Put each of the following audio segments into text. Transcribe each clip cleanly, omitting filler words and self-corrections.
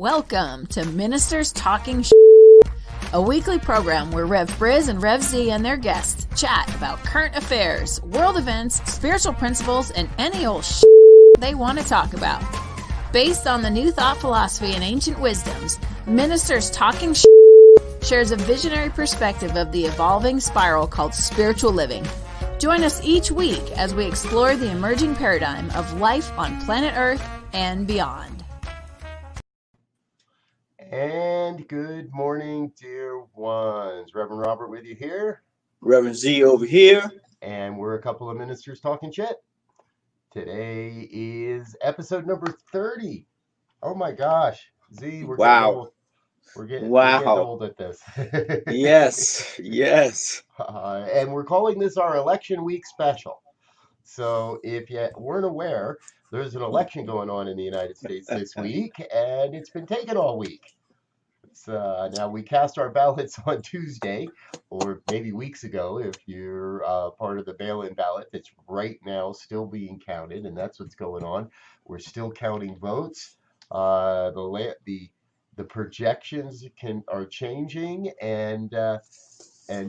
Welcome to Ministers Talking a weekly program where Rec BRZ and Rec Z and their guests chat about current affairs, world events, spiritual principles, and any old they want to talk about. Based on the New Thought philosophy and ancient wisdoms, Ministers Talking shares a visionary perspective of the evolving spiral called spiritual living. Join us each week as we explore the emerging paradigm of life on planet Earth and beyond. And good morning, dear ones. Reverend Robert with you here. Reverend Z over here. And we're a couple of ministers talking shit. Today is episode number 30. Oh my gosh. Z, we're getting old. We're getting old at this. Yes. And we're calling this our election week special. So if you weren't aware, there's an election going on in the United States this week, and it's been taken all week. Now we cast our ballots on Tuesday, or maybe weeks ago if you're part of the mail-in ballot that's right now still being counted, and that's what's going on. We're still counting votes. The projections are changing, and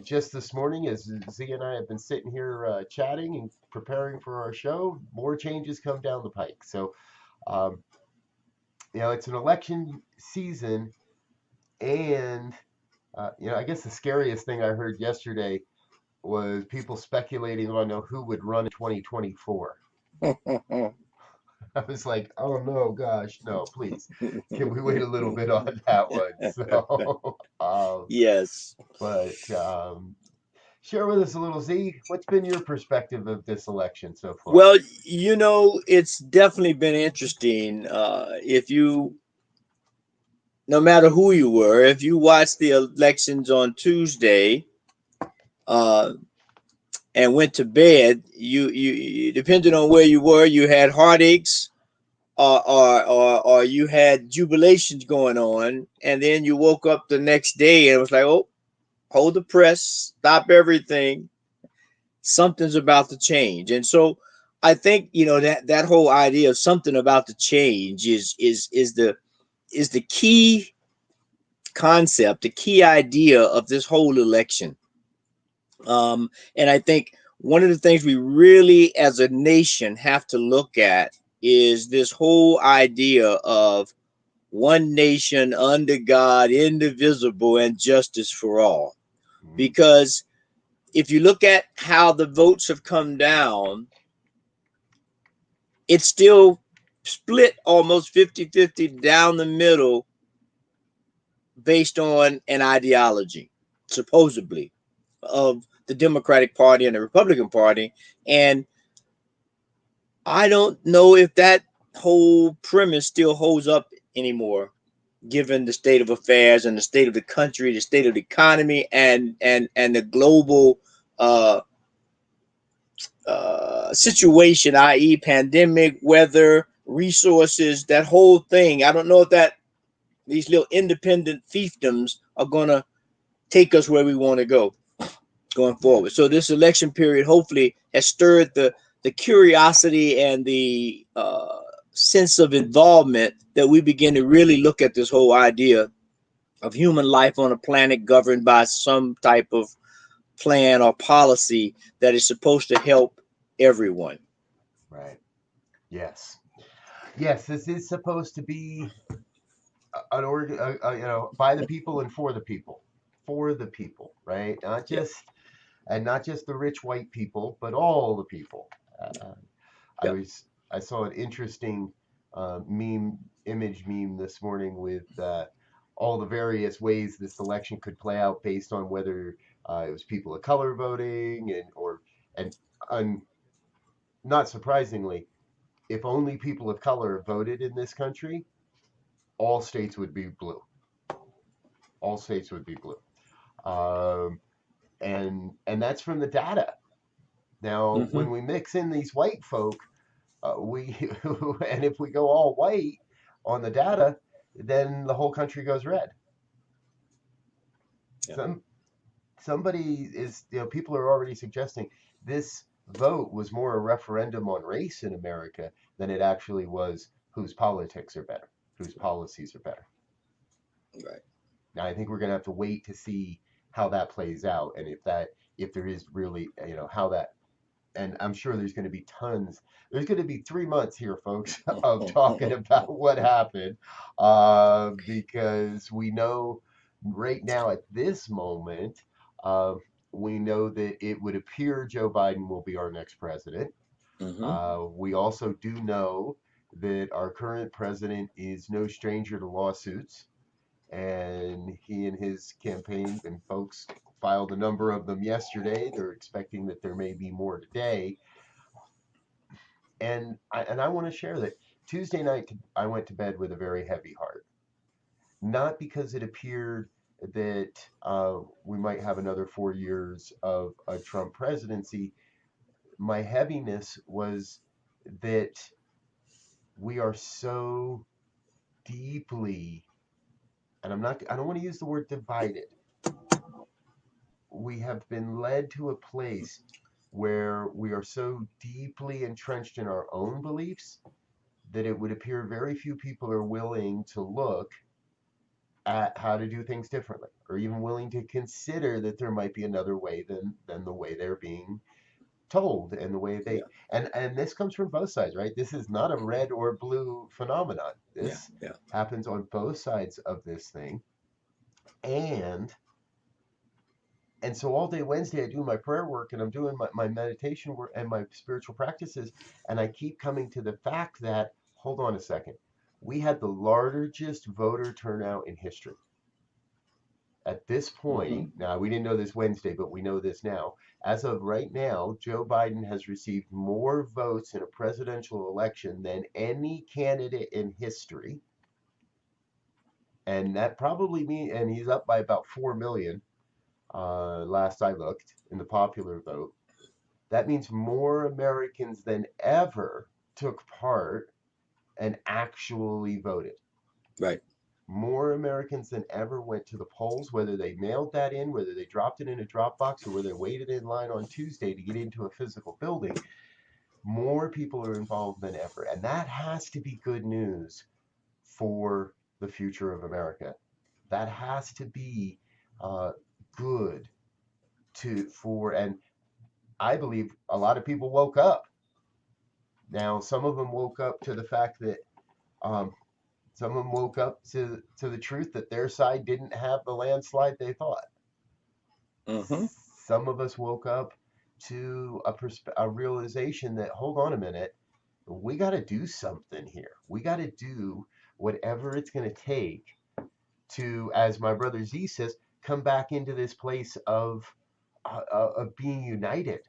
just this morning, as Z and I have been sitting here chatting and preparing for our show, more changes come down the pike. So, it's an election season. And, I guess the scariest thing I heard yesterday was people speculating on who would run in 2024. I was like, oh no, gosh, no, please. Can we wait a little bit on that one? So, yes. But share with us a little, Z. What's been your perspective of this election so far? Well, it's definitely been interesting. No matter who you were, if you watched the elections on Tuesday and went to bed, you depending on where you were, you had heartaches or you had jubilations going on, and then you woke up the next day and it was like, oh, hold the press, stop everything. Something's about to change. And so I think, that whole idea of something about to change is the key concept, the key idea of this whole election. And I think one of the things we really as a nation have to look at is this whole idea of one nation under God, indivisible, and justice for all. Because if you look at how the votes have come down, it's still split almost 50-50 down the middle based on an ideology, supposedly, of the Democratic Party and the Republican Party. And I don't know if that whole premise still holds up anymore, given the state of affairs and the state of the country, the state of the economy, and the global situation, i.e. pandemic, weather, resources, that whole thing. I don't know if these little independent fiefdoms are going to take us where we want to go going forward. So this election period hopefully has stirred the curiosity and the sense of involvement that we begin to really look at this whole idea of human life on a planet governed by some type of plan or policy that is supposed to help everyone. Right. Yes, this is supposed to be by the people and for the people, right? Not just the rich white people, but all the people. I saw an interesting image meme this morning with all the various ways this election could play out based on whether it was people of color voting and not surprisingly, if only people of color voted in this country, all states would be blue. All states would be blue. And that's from the data. Now, when we mix in these white folk, and if we go all white on the data, then the whole country goes red. Yeah. People are already suggesting this vote was more a referendum on race in America than it actually was whose politics are better, whose policies are better. Right. Now, I think we're going to have to wait to see how that plays out, and if there is really, how that. And I'm sure there's going to be tons. There's going to be 3 months here, folks, of talking about what happened, because we know right now at this moment, uh, we know that it would appear Joe Biden will be our next president. Hmm. We also do know that our current president is no stranger to lawsuits, and he and his campaign and folks filed a number of them yesterday. They're expecting that there may be more today. And I want to share that Tuesday night I went to bed with a very heavy heart, not because it appeared that we might have another 4 years of a Trump presidency. My heaviness was that we are so deeply, and I don't want to use the word divided. We have been led to a place where we are so deeply entrenched in our own beliefs that it would appear very few people are willing to look at how to do things differently, or even willing to consider that there might be another way than the way they're being told, and the way Yeah. and this comes from both sides, right? This is not a red or blue phenomenon. Yeah. This Yeah. happens on both sides of this thing. and and so all day Wednesday I do my prayer work, and I'm doing my meditation work and my spiritual practices, and I keep coming to the fact that, hold on a second, we had the largest voter turnout in history. At this Hmm. point, now we didn't know this Wednesday, but we know this now. As of right now, Joe Biden has received more votes in a presidential election than any candidate in history. And that probably means, and he's up by about 4 million, last I looked, in the popular vote. That means more Americans than ever took part and actually voted. Right. More Americans than ever went to the polls, whether they mailed that in, whether they dropped it in a drop box, or whether they waited in line on Tuesday to get into a physical building. More people are involved than ever. And that has to be good news for the future of America. That has to be uh, good and I believe a lot of people woke up. Now, some of them woke up to the fact that um, some of them woke up to the truth that their side didn't have the landslide they thought. Hmm. Some of us woke up to a realization that, hold on a minute, we got to do something here. We got to do whatever it's going to take to, as my brother Z says, come back into this place of being united.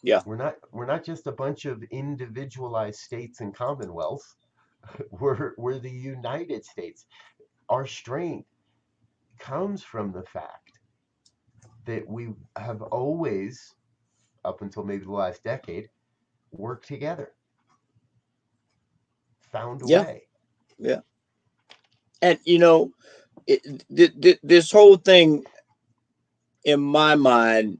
Yeah. We're not just a bunch of individualized states and commonwealths. We're the United States. Our strength comes from the fact that we have always, up until maybe the last decade, worked together, found a Yeah. way. Yeah. And this whole thing, in my mind,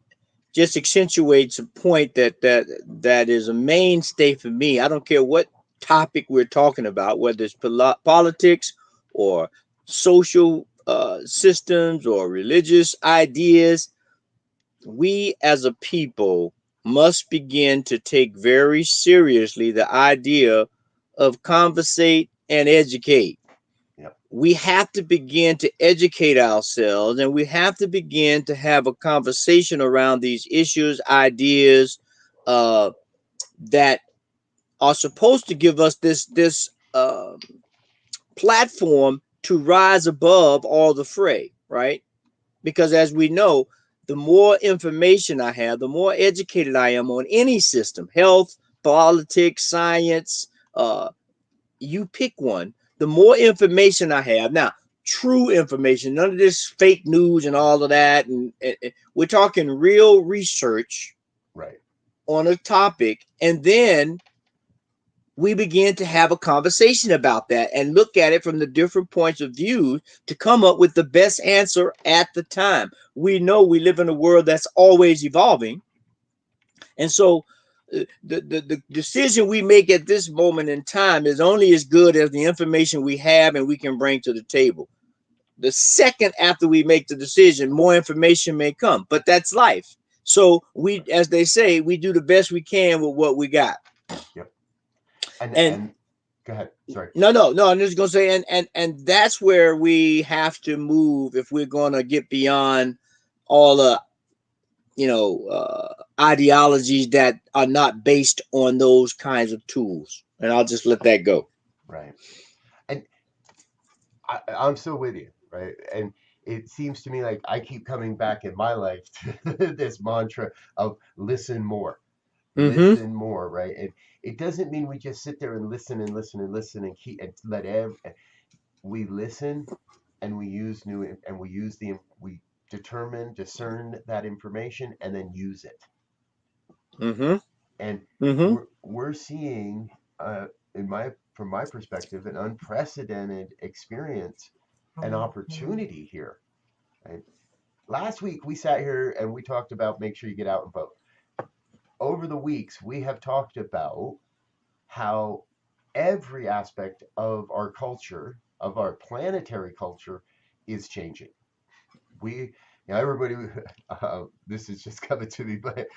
just accentuates a point that is a mainstay for me. I don't care what topic we're talking about, whether it's politics or social systems or religious ideas. We as a people must begin to take very seriously the idea of conversate and educate. Yep. We have to begin to educate ourselves, and we have to begin to have a conversation around these issues, ideas uh, that are supposed to give us this platform to rise above all the fray, right? Because as we know, the more information I have, the more educated I am on any system, health, politics, science, uh, you pick one, the more information I have. Now, true information, none of this fake news and all of that. And we're talking real research Right. on a topic. And then we begin to have a conversation about that and look at it from the different points of view to come up with the best answer at the time. We know we live in a world that's always evolving. And so the decision we make at this moment in time is only as good as the information we have and we can bring to the table. The second after we make the decision, more information may come, but that's life. So we, as they say, we do the best we can with what we got. Yep. And And go ahead. Sorry. no, I'm just gonna say, and that's where we have to move if we're gonna get beyond all the ideologies that are not based on those kinds of tools. And I'll just let that go. Right. And I'm still with you, right? And it seems to me like I keep coming back in my life to this mantra of listen more, listen more, right? And it doesn't mean we just sit there and listen and listen and listen and keep and we listen and we use we discern that information and then use it. And we're seeing, from my perspective, an unprecedented experience, an opportunity here. Right? Last week we sat here and we talked about make sure you get out and vote. Over the weeks we have talked about how every aspect of our culture, of our planetary culture, is changing. Everybody, this is just coming to me, but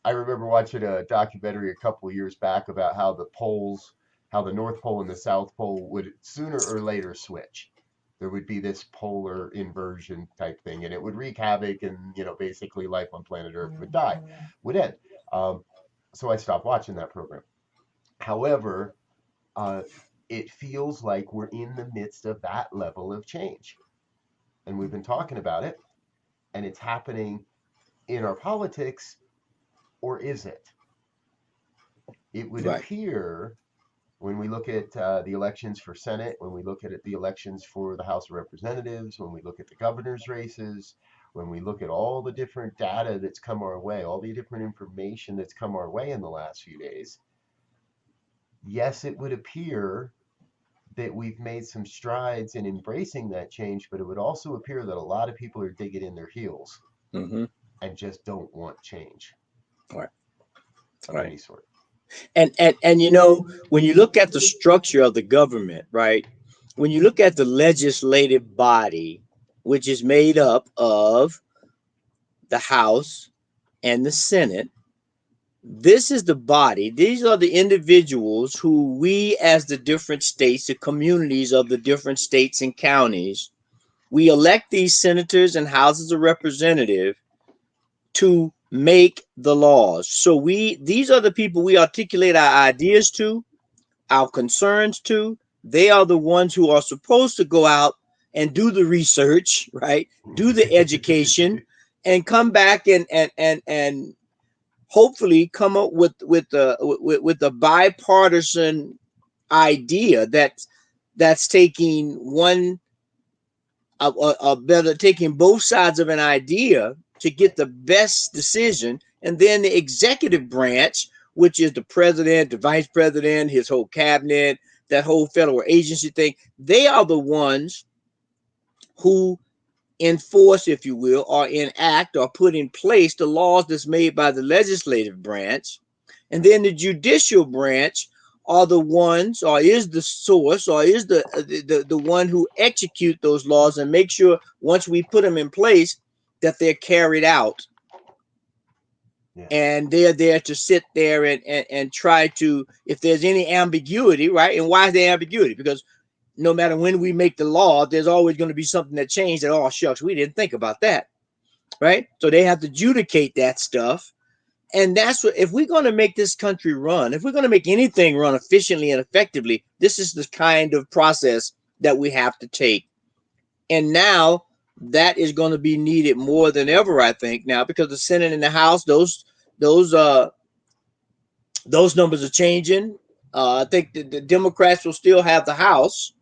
I remember watching a documentary a couple of years back about how the North Pole and the South Pole would sooner or later switch. There would be this polar inversion type thing, and it would wreak havoc, and basically life on planet Earth would end. So I stopped watching that program. However, it feels like we're in the midst of that level of change, and we've been talking about it, and it's happening in our politics. Or is it? It would appear when we look at the elections for Senate, when we look at the elections for the House of Representatives, when we look at the governor's races, when we look at all the different data that's come our way, all the different information that's come our way in the last few days, yes, it would appear that we've made some strides in embracing that change, but it would also appear that a lot of people are digging in their heels and just don't want change. Of any sort. And when you look at the structure of the government, right? When you look at the legislative body, which is made up of the House and the Senate, this is the body. These are the individuals who we, as the different states, the communities of the different states and counties, we elect these senators and houses of representative to make the laws. So these are the people we articulate our ideas to, our concerns to. They are the ones who are supposed to go out and do the research, right? Do the education and come back and hopefully come up with a bipartisan idea that's taking taking both sides of an idea to get the best decision. And then the executive branch, which is the president, the vice president, his whole cabinet, that whole federal agency thing, they are the ones who enforce, if you will, or enact or put in place the laws that's made by the legislative branch. And then the judicial branch are the ones, or is the source, or is the one who execute those laws and make sure once we put them in place that they're carried out. Yeah. And they're there to sit there and try to, if there's any ambiguity, right? And why is there ambiguity? Because no matter when we make the law, there's always going to be something that changed that, oh, shucks, we didn't think about that, right? So they have to adjudicate that stuff. And that's what, if we're going to make this country run, if we're going to make anything run efficiently and effectively, this is the kind of process that we have to take. And now that is going to be needed more than ever, I think, now, because the Senate and the House, those numbers are changing. I think the Democrats will still have the House,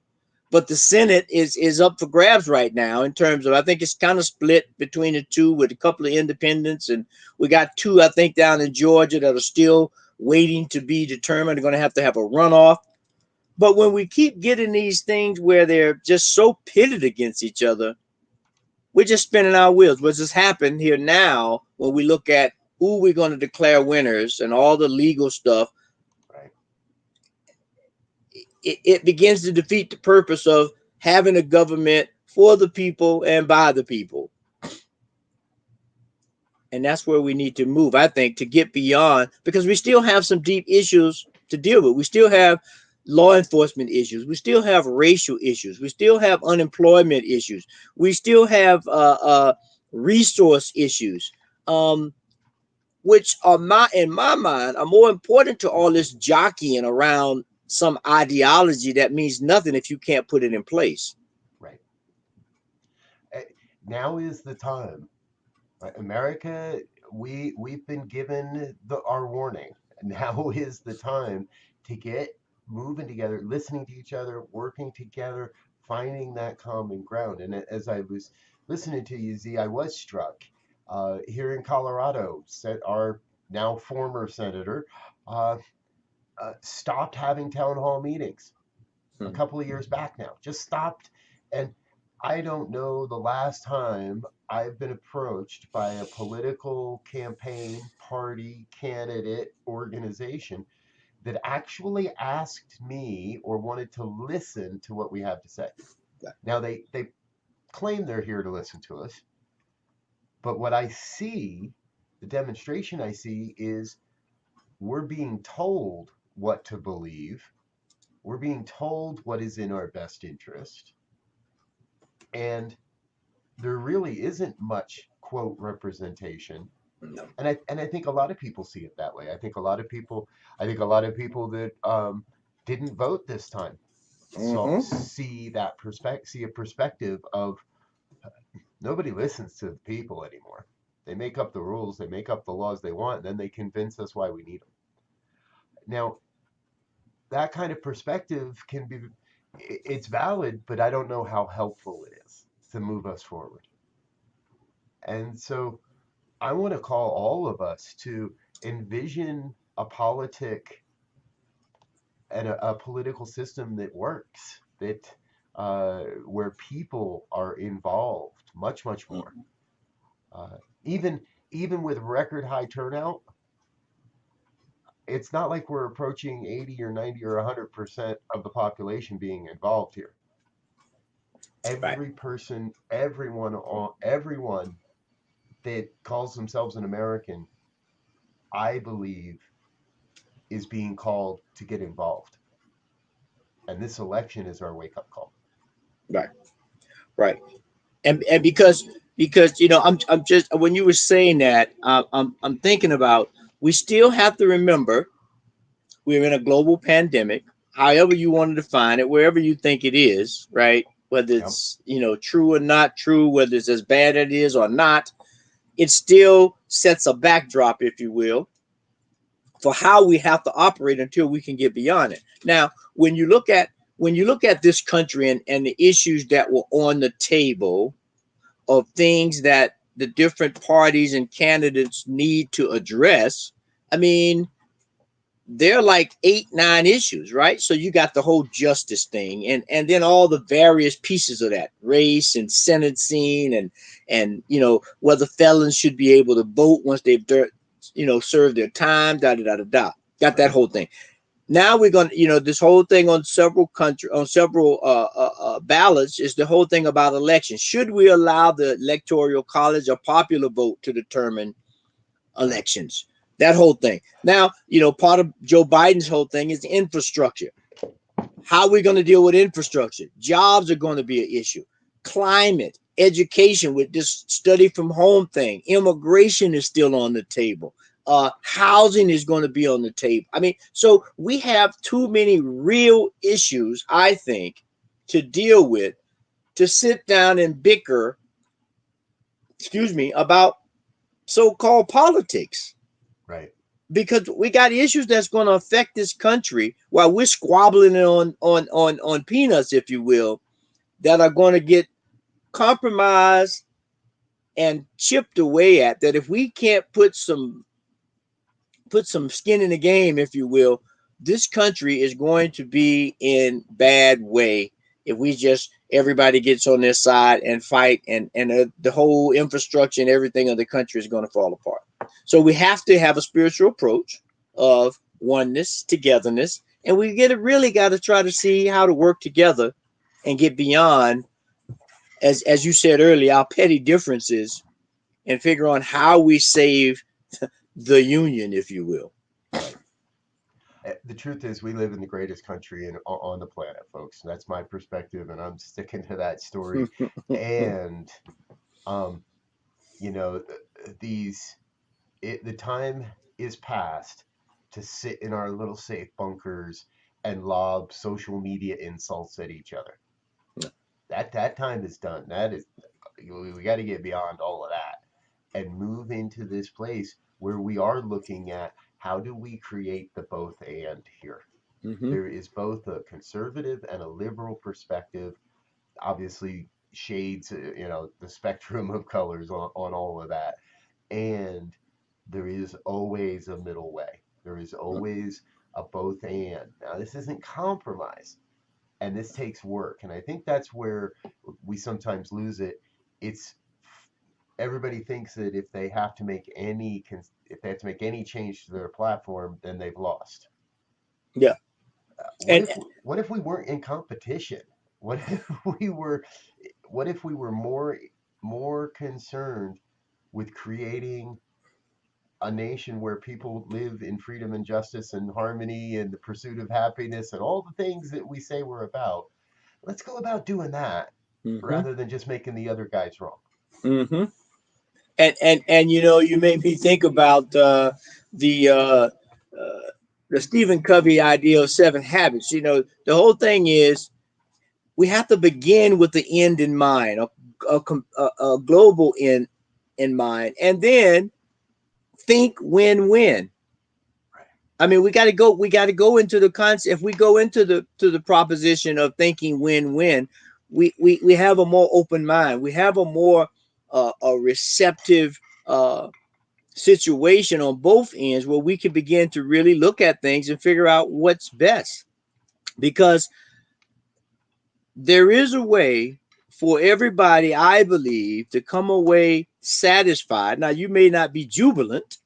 but the Senate is up for grabs right now in terms of, I think it's kind of split between the two with a couple of independents. And we got two, I think, down in Georgia that are still waiting to be determined. They're going to have a runoff. But when we keep getting these things where they're just so pitted against each other, we're just spinning our wheels. What's just happened here now when we look at who we're going to declare winners and all the legal stuff, Right. it begins to defeat the purpose of having a government for the people and by the people. And that's where we need to move, I think, to get beyond, because we still have some deep issues to deal with. We still have law enforcement issues. We still have racial issues. We still have unemployment issues. We still have resource issues, which are in my mind, are more important to all this jockeying around some ideology that means nothing if you can't put it in place. Right. Now is the time. Right? America, we've been given our warning. Now is the time to get moving together, listening to each other, working together, finding that common ground. And as I was listening to you, Z, I was struck. Here in Colorado, our now former senator uh, stopped having town hall meetings a couple of years back now. Just stopped. And I don't know the last time I've been approached by a political campaign, party, candidate, organization that actually asked me or wanted to listen to what we have to say. Now, they claim they're here to listen to us, but what I see, the demonstration I see, is we're being told what to believe. We're being told what is in our best interest. And there really isn't much, quote, representation. No. And I think a lot of people see it that way. I think a lot of people that didn't vote this time see a perspective of nobody listens to the people anymore. They make up the rules, they make up the laws they want, and then they convince us why we need them. Now, that kind of perspective it's valid, but I don't know how helpful it is to move us forward. And so I want to call all of us to envision a politic and a political system that works, that where people are involved much more. Even with record high turnout, it's not like we're approaching 80 or 90 or 100% of the population being involved here. Every person, everyone that calls themselves an American, I believe, is being called to get involved. And this election is our wake-up call. Right. And because I'm just, when you were saying that, I'm thinking about, we still have to remember we're in a global pandemic, however you want to define it, wherever you think it is, right? Whether it's true or not true, whether it's as bad as it is or not, it still sets a backdrop, if you will, for how we have to operate until we can get beyond it. Now, when you look at this country and the issues that were on the table of things that the different parties and candidates need to address, I mean, they're like 8-9 issues, right? So you got the whole justice thing, and then all the various pieces of that, race and sentencing, and whether felons should be able to vote once they've served their time, Got that whole thing. Now we're going to, this whole thing on several ballots is the whole thing about elections. Should we allow the electoral college or popular vote to determine elections? That whole thing. Now, part of Joe Biden's whole thing is the infrastructure. How are we going to deal with infrastructure? Jobs are going to be an issue. Climate, education with this study from home thing. Immigration is still on the table. Housing is going to be on the table. I mean, so we have too many real issues, I think, to deal with, to sit down and bicker, about so-called politics. Right. Because we got issues that's going to affect this country while we're squabbling on peanuts, if you will, that are going to get compromised and chipped away at. That if we can't put some skin in the game, if you will, this country is going to be in bad way if everybody gets on their side and fight, and the whole infrastructure and everything of the country is going to fall apart. So we have to have a spiritual approach of oneness, togetherness, and we really got to try to see how to work together and get beyond, as you said earlier, our petty differences, and figure on how we save the union, if you will. Right. The truth is, we live in the greatest country on the planet, folks. That's my perspective, and I'm sticking to that story. And, you know, the time is past to sit in our little safe bunkers and lob social media insults at each other. That time is done. We got to get beyond all of that and move into this place where we are looking at how do we create the both and here. There is both a conservative and a liberal perspective, obviously shades, the spectrum of colors on all of that. And there is always a middle way. There is always a both and. Now, this isn't compromise, and this takes work. And I think that's where we sometimes lose it. It's everybody thinks that if they have to make any change to their platform, then they've lost. Yeah. What if we weren't in competition? What if we were more concerned with creating a nation where people live in freedom and justice and harmony and the pursuit of happiness and all the things that we say we're about? Let's go about doing that rather than just making the other guys wrong. And you made me think about the Stephen Covey idea of 7 habits. The whole thing is we have to begin with the end in mind, a global end in mind, and then think win-win. I mean, we got to go into the concept. If we go into the proposition of thinking win-win, we have a more open mind. We have a more a receptive situation on both ends where we can begin to really look at things and figure out what's best. Because there is a way for everybody, I believe, to come away satisfied. Now, you may not be jubilant,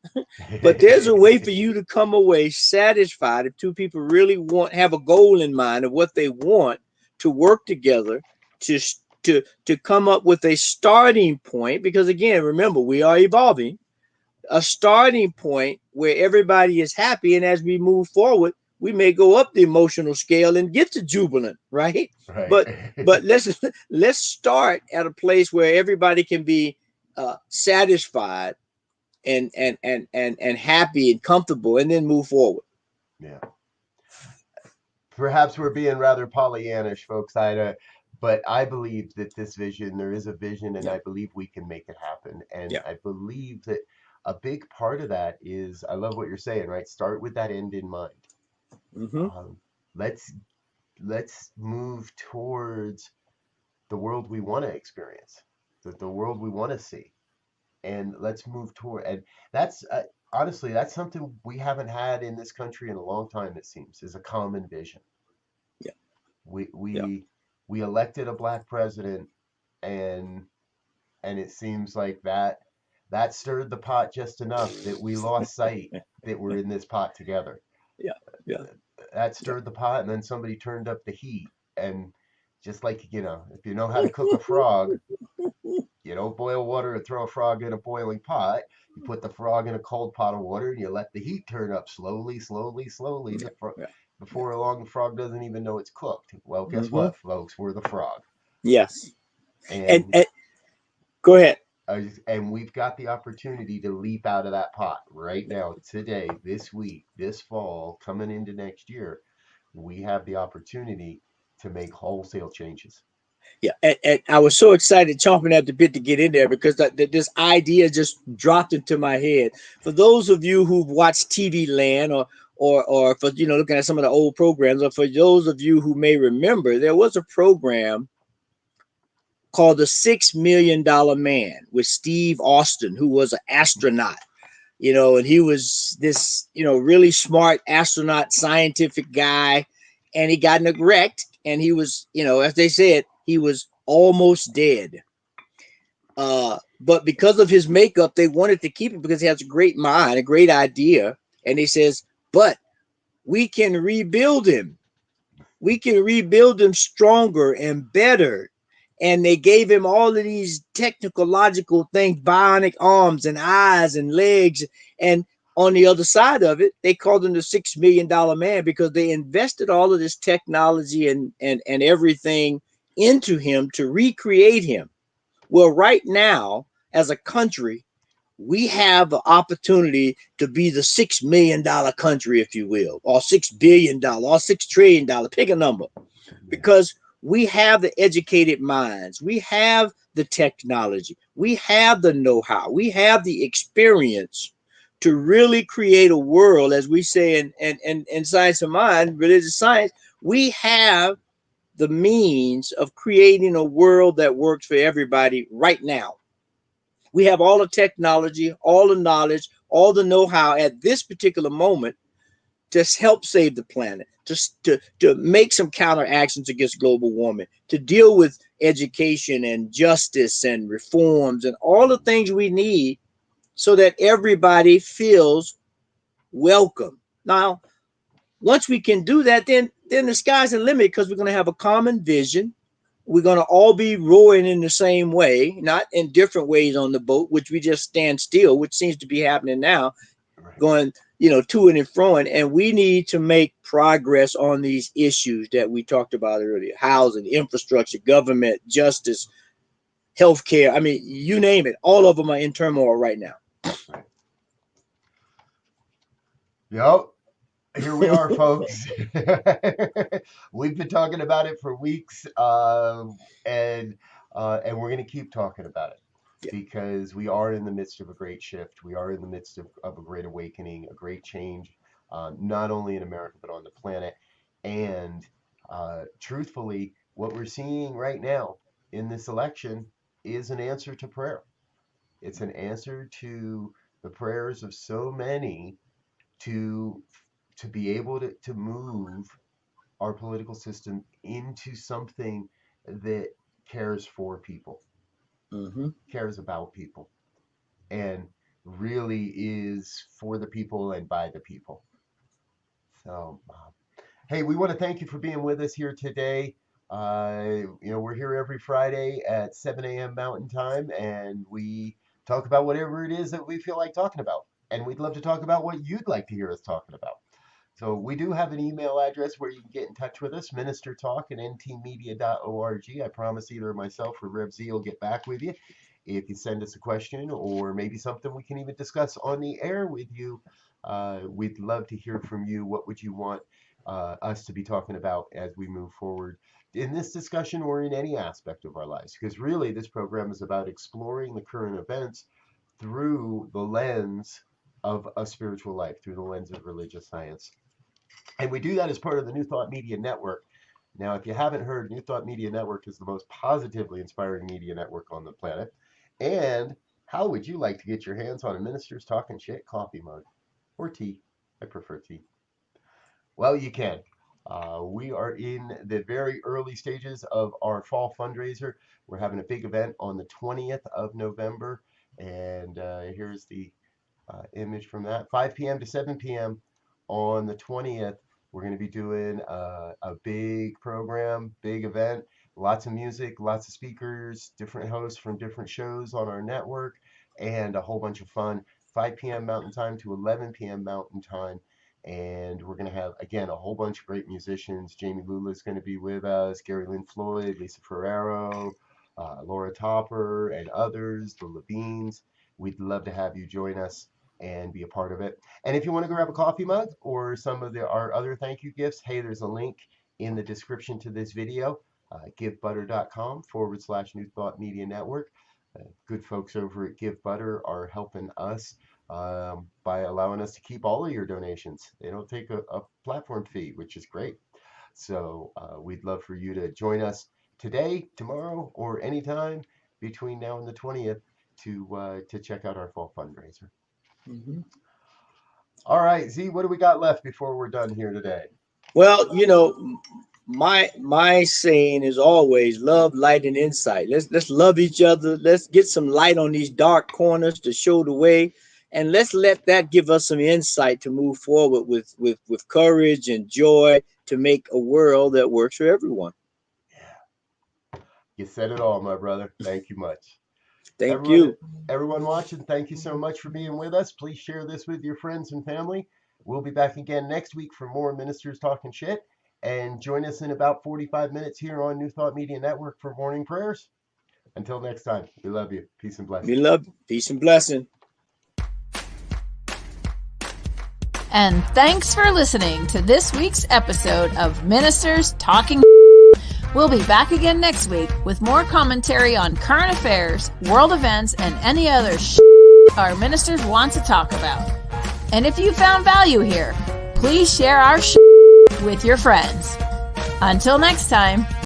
but there's a way for you to come away satisfied if two people really have a goal in mind of what they want to work together to come up with a starting point. Because again, remember, we are evolving. A starting point where everybody is happy, and as we move forward, we may go up the emotional scale and get to jubilant, right? Right. But let's start at a place where everybody can be satisfied and happy and comfortable, and then move forward. Yeah. Perhaps we're being rather Pollyannish, folks. But I believe that there is a vision, and I believe we can make it happen. And I believe that a big part of that is, I love what you're saying, right? Start with that end in mind. Let's move towards the world we want to experience, the world we want to see, and let's move toward. And that's honestly, that's something we haven't had in this country in a long time. It seems is a common vision. Yeah, we elected a black president, and it seems like that stirred the pot just enough that we lost sight that we're in this pot together. Yeah. That stirred the pot, and then somebody turned up the heat. And just like, if you know how to cook a frog, you don't boil water and throw a frog in a boiling pot. You put the frog in a cold pot of water, and you let the heat turn up slowly. Before long, the frog doesn't even know it's cooked. Well, guess what, folks? We're the frog. Yes. And go ahead. And we've got the opportunity to leap out of that pot right now, today, this week, this fall, coming into next year. We have the opportunity to make wholesale changes. Yeah, and I was so excited, chomping at the bit to get in there, because this idea just dropped into my head. For those of you who've watched TV Land, or for looking at some of the old programs, or for those of you who may remember, there was a program called The $6 Million Man with Steve Austin, who was an astronaut, and he was this, really smart astronaut, scientific guy, and he got in a wreck, and he was, as they said, he was almost dead. But because of his makeup, they wanted to keep him because he has a great mind, a great idea. And he says, but we can rebuild him. We can rebuild him stronger and better. And they gave him all of these technological things, bionic arms and eyes and legs. And on the other side of it, they called him the $6 million man because they invested all of this technology and everything into him to recreate him. Well, right now, as a country, we have the opportunity to be the $6 million country, if you will, or $6 billion, or $6 trillion, pick a number, because we have the educated minds, we have the technology, we have the know-how, we have the experience to really create a world, as we say in science of mind, religious science, we have the means of creating a world that works for everybody right now. We have all the technology, all the knowledge, all the know-how at this particular moment to help save the planet, to make some counteractions against global warming, to deal with education and justice and reforms and all the things we need so that everybody feels welcome. Now, once we can do that, then the sky's the limit because we're going to have a common vision. We're going to all be rowing in the same way, not in different ways on the boat, which we just stand still, which seems to be happening now, Right. going, to and fro. And we need to make progress on these issues that we talked about earlier: housing, infrastructure, government, justice, healthcare. I mean, you name it. All of them are in turmoil right now. Right. Yep. Here we are, folks. We've been talking about it for weeks, and we're going to keep talking about it Yeah. because we are in the midst of a great shift. We are in the midst of a great awakening, a great change, not only in America but on the planet. And truthfully, what we're seeing right now in this election is an answer to prayer. It's an answer to the prayers of so many to be able to move our political system into something that cares for people, Mm-hmm. cares about people, and really is for the people and by the people. So, hey, we want to thank you for being with us here today. We're here every Friday at 7 a.m. Mountain Time, and we talk about whatever it is that we feel like talking about. And we'd love to talk about what you'd like to hear us talking about. So we do have an email address where you can get in touch with us, ministertalk@ntmedia.org. I promise either myself or Rev Z will get back with you if you send us a question or maybe something we can even discuss on the air with you. We'd love to hear from you. What would you want us to be talking about as we move forward in this discussion or in any aspect of our lives? Because really, this program is about exploring the current events through the lens of a spiritual life, through the lens of religious science. And we do that as part of the New Thought Media Network. Now, if you haven't heard, New Thought Media Network is the most positively inspiring media network on the planet. And how would you like to get your hands on a Minister's Talking Shit coffee mug? Or tea? I prefer tea. Well, you can. We are in the very early stages of our fall fundraiser. We're having a big event on the 20th of November. And here's the image from that. 5 p.m. to 7 p.m. on the 20th. We're going to be doing a big program, big event, lots of music, lots of speakers, different hosts from different shows on our network, and a whole bunch of fun. 5 p.m. Mountain Time to 11 p.m. Mountain Time. And we're going to have, again, a whole bunch of great musicians. Jamie Lula is going to be with us, Gary Lynn Floyd, Lisa Ferrero, Laura Topper, and others, the Levines. We'd love to have you join us and be a part of it. And if you want to grab a coffee mug or some of our other thank you gifts, hey, there's a link in the description to this video, givebutter.com/New Thought Media Network. Good folks over at Give Butter are helping us by allowing us to keep all of your donations. They don't take a platform fee, which is great. So we'd love for you to join us today, tomorrow, or anytime between now and the 20th to check out our fall fundraiser. Mm-hmm. All right, Z, what do we got left before we're done here today? Well, my saying is always love, light, and insight. Let's love each other. Let's get some light on these dark corners to show the way, and let's let that give us some insight to move forward with courage and joy to make a world that works for everyone. You said it all, my brother. Thank you much. Thank you. Everyone watching, thank you so much for being with us. Please share this with your friends and family. We'll be back again next week for more Ministers Talking Shit. And join us in about 45 minutes here on New Thought Media Network for morning prayers. Until next time, we love you. Peace and blessing. We love you. Peace and blessing. And thanks for listening to this week's episode of Ministers Talking. We'll be back again next week with more commentary on current affairs, world events, and any other our ministers want to talk about. And if you found value here, please share our with your friends. Until next time.